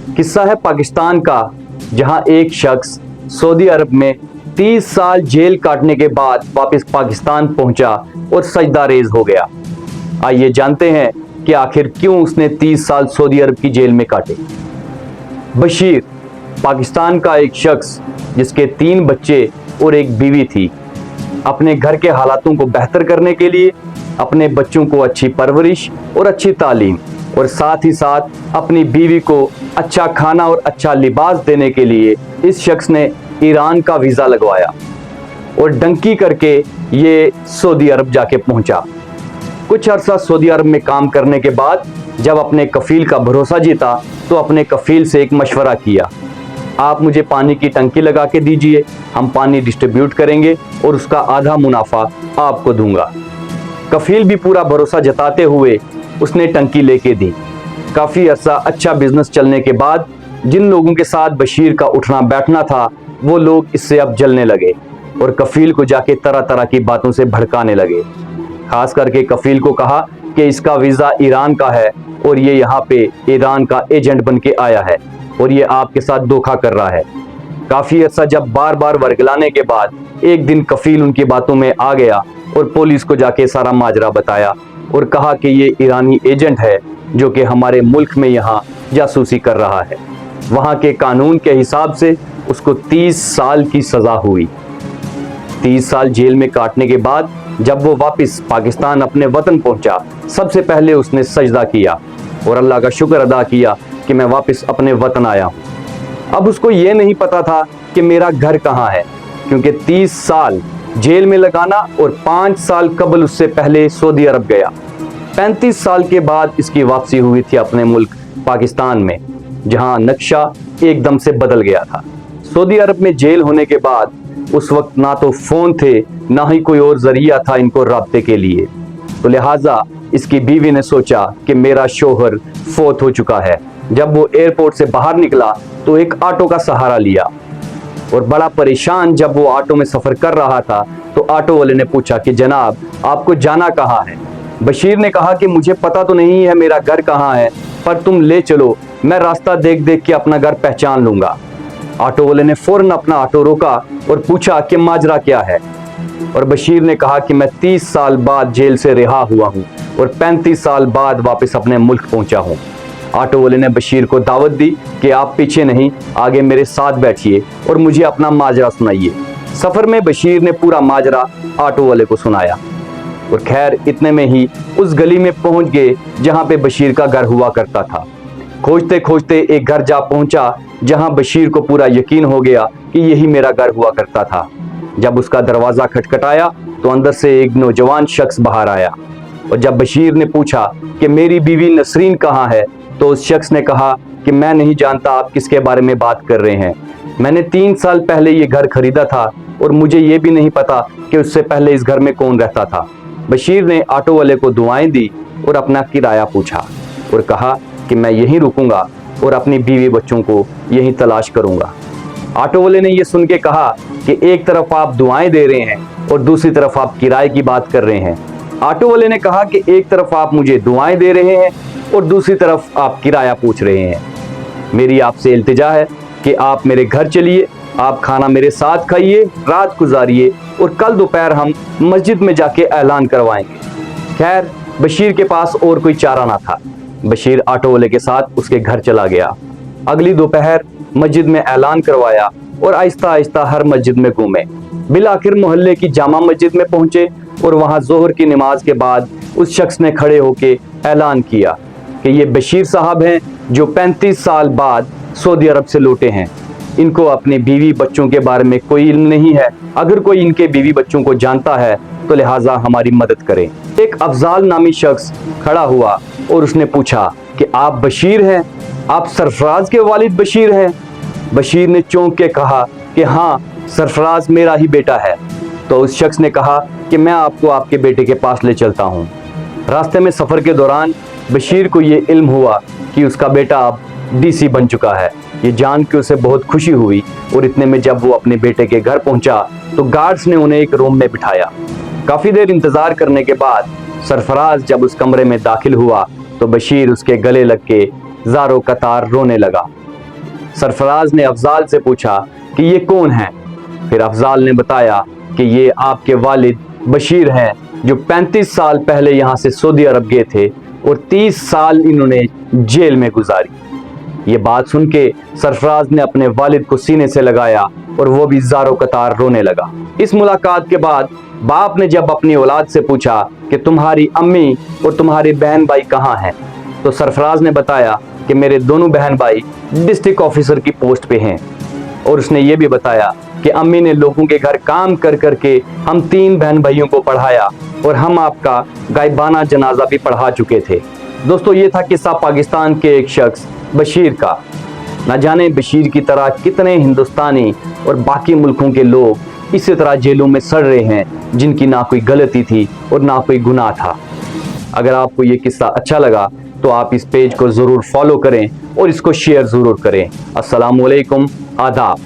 किस्सा है पाकिस्तान का, जहां एक शख्स सऊदी अरब में 30 साल जेल काटने के बाद वापस पाकिस्तान पहुंचा और सजदारेज हो गया। आइए जानते हैं कि आखिर क्यों उसने 30 साल सऊदी अरब की जेल में काटे। बशीर पाकिस्तान का एक शख्स जिसके 3 बच्चे और एक बीवी थी। अपने घर के हालातों को बेहतर करने के लिए, अपने बच्चों को अच्छी परवरिश और अच्छी तालीम और साथ ही साथ अपनी बीवी को अच्छा खाना और अच्छा लिबास देने के लिए इस शख्स ने ईरान का वीज़ा लगवाया और डंकी करके ये सऊदी अरब जाके पहुंचा। कुछ अरसा सऊदी अरब में काम करने के बाद जब अपने कफील का भरोसा जीता तो अपने कफील से एक मशवरा किया, आप मुझे पानी की टंकी लगा के दीजिए, हम पानी डिस्ट्रीब्यूट करेंगे और उसका आधा मुनाफा आपको दूंगा। कफील भी पूरा भरोसा जताते हुए उसने टंकी लेके दी। काफ़ी अरसा अच्छा बिजनेस चलने के बाद जिन लोगों के साथ बशीर का उठना बैठना था वो लोग इससे अब जलने लगे और कफील को जाके तरह तरह की बातों से भड़काने लगे। खास करके कफील को कहा कि इसका वीज़ा ईरान का है और ये यहाँ पे ईरान का एजेंट बन के आया है और ये आपके साथ धोखा कर रहा है। काफ़ी अरसा जब बार बार वर्गलाने के बाद एक दिन कफील उनकी बातों में आ गया और पुलिस को जाके सारा माजरा बताया और कहा कि ये ईरानी एजेंट है जो कि हमारे मुल्क में यहाँ जासूसी कर रहा है। वहाँ के कानून के हिसाब से उसको 30 साल की सज़ा हुई। 30 साल जेल में काटने के बाद जब वो वापस पाकिस्तान अपने वतन पहुंचा, सबसे पहले उसने सजदा किया और अल्लाह का शुक्र अदा किया कि मैं वापस अपने वतन आया हूँ। अब उसको ये नहीं पता था कि मेरा घर कहाँ है, क्योंकि 30 साल जेल में लगाना और 5 साल कबल उससे पहले सऊदी अरब गया। 35 साल के बाद इसकी वापसी हुई थी अपने मुल्क पाकिस्तान में, जहाँ नक्शा एकदम से बदल गया था। सऊदी अरब में जेल होने के बाद उस वक्त ना तो फ़ोन थे ना ही कोई और ज़रिया था इनको राब्ते के लिए, तो लिहाजा इसकी बीवी ने सोचा कि मेरा शोहर फोत हो चुका है। जब वो एयरपोर्ट से बाहर निकला तो एक ऑटो का सहारा लिया और बड़ा परेशान जब वो ऑटो में सफ़र कर रहा था तो ऑटो वाले ने पूछा कि जनाब आपको जाना कहाँ है। बशीर ने कहा कि मुझे पता तो नहीं है मेरा घर कहाँ है, पर तुम ले चलो, मैं रास्ता देख देख के अपना घर पहचान लूँगा। ऑटो वाले ने फ़ौरन अपना ऑटो रोका और पूछा कि माजरा क्या है, और बशीर ने कहा कि मैं 30 साल बाद जेल से रिहा हुआ हूँ और 35 साल बाद वापस अपने मुल्क पहुँचा हूँ। ऑटो वाले ने बशीर को दावत दी कि आप पीछे नहीं, आगे मेरे साथ बैठिए और मुझे अपना माजरा सुनाइए। सफ़र में बशीर ने पूरा माजरा ऑटो वाले को सुनाया और खैर इतने में ही उस गली में पहुंच गए जहां पे बशीर का घर हुआ करता था। खोजते खोजते एक घर जा पहुंचा जहां बशीर को पूरा यकीन हो गया कि यही मेरा घर हुआ करता था। जब उसका दरवाज़ा खटखटाया तो अंदर से एक नौजवान शख्स बाहर आया और जब बशीर ने पूछा कि मेरी बीवी नसरीन कहाँ है तो उस शख्स ने कहा कि मैं नहीं जानता आप किसके बारे में बात कर रहे हैं। मैंने 3 साल पहले ये घर खरीदा था और मुझे ये भी नहीं पता कि उससे पहले इस घर में कौन रहता था। बशीर ने ऑटो वाले को दुआएं दी और अपना किराया पूछा और कहा कि मैं यहीं रुकूंगा और अपनी बीवी बच्चों को यहीं तलाश करूंगा। ऑटो वाले ने ये सुन के कहा कि एक तरफ आप दुआएं दे रहे हैं और दूसरी तरफ आप किराए की बात कर रहे हैं। ऑटो वाले ने कहा कि एक तरफ आप मुझे दुआएं दे रहे हैं और दूसरी तरफ आप किराया पूछ रहे हैं। मेरी आपसे इल्तिजा है कि आप मेरे घर चलिए, आप खाना मेरे साथ खाइए, रात गुजारिए और कल दोपहर हम मस्जिद में जाके ऐलान करवाएंगे। खैर बशीर के पास और कोई चारा ना था। बशीर ऑटो वाले के साथ उसके घर चला गया। अगली दोपहर मस्जिद में ऐलान करवाया और आहिस्ता आहिस्ता हर मस्जिद में घूमे। बिल आखिर मोहल्ले की जामा मस्जिद में पहुंचे और वहां जोहर की नमाज के बाद उस शख्स ने खड़े होकर ऐलान किया कि ये बशीर साहब हैं जो 35 साल बाद सऊदी अरब से लौटे हैं। इनको अपने बीवी बच्चों के बारे में कोई इल्म नहीं है। अगर कोई इनके बीवी बच्चों को जानता है तो लिहाजा हमारी मदद करें। एक अफजाल नामी शख्स खड़ा हुआ और उसने पूछा कि आप बशीर हैं, आप सरफराज के वालिद बशीर हैं? बशीर ने चौंक के कहा कि हाँ, सरफराज मेरा ही बेटा है। तो उस शख्स ने कहा कि मैं आपको आपके बेटे के पास ले चलता हूँ। रास्ते में सफ़र के दौरान बशीर को ये इल्म हुआ कि उसका बेटा अब डीसी बन चुका है। ये जान के उसे बहुत खुशी हुई और इतने में जब वो अपने बेटे के घर पहुंचा तो गार्ड्स ने उन्हें एक रूम में बिठाया। काफ़ी देर इंतज़ार करने के बाद सरफराज जब उस कमरे में दाखिल हुआ तो बशीर उसके गले लग के ज़ारो कतार रोने लगा सरफराज ने अफजाल से पूछा कि ये कौन है। फिर अफजाल ने बताया कि ये आपके वालिद बशीर हैं, जो 35 साल पहले यहाँ से सऊदी अरब गए थे और 30 साल इन्होंने जेल में गुजारी। ये बात सुन के सरफराज ने अपने वालिद को सीने से लगाया और वो भी ज़ारो कतार रोने लगा। इस मुलाकात के बाद बाप ने जब अपनी औलाद से पूछा कि तुम्हारी अम्मी और तुम्हारे बहन भाई कहाँ हैं, तो सरफराज ने बताया कि मेरे दोनों बहन भाई डिस्ट्रिक्ट ऑफिसर की पोस्ट पे हैं। और उसने ये भी बताया कि अम्मी ने लोगों के घर काम कर करके हम 3 बहन भाइयों को पढ़ाया और हम आपका गायबाना जनाजा भी पढ़ा चुके थे। दोस्तों, ये था किस्सा पाकिस्तान के एक शख्स बशीर का। न जाने बशीर की तरह कितने हिंदुस्तानी और बाकी मुल्कों के लोग इसी तरह जेलों में सड़ रहे हैं, जिनकी ना कोई गलती थी और ना कोई गुनाह था। अगर आपको ये किस्सा अच्छा लगा तो आप इस पेज को ज़रूर फॉलो करें और इसको शेयर ज़रूर करें। अस्सलाम वालेकुम, आदाब।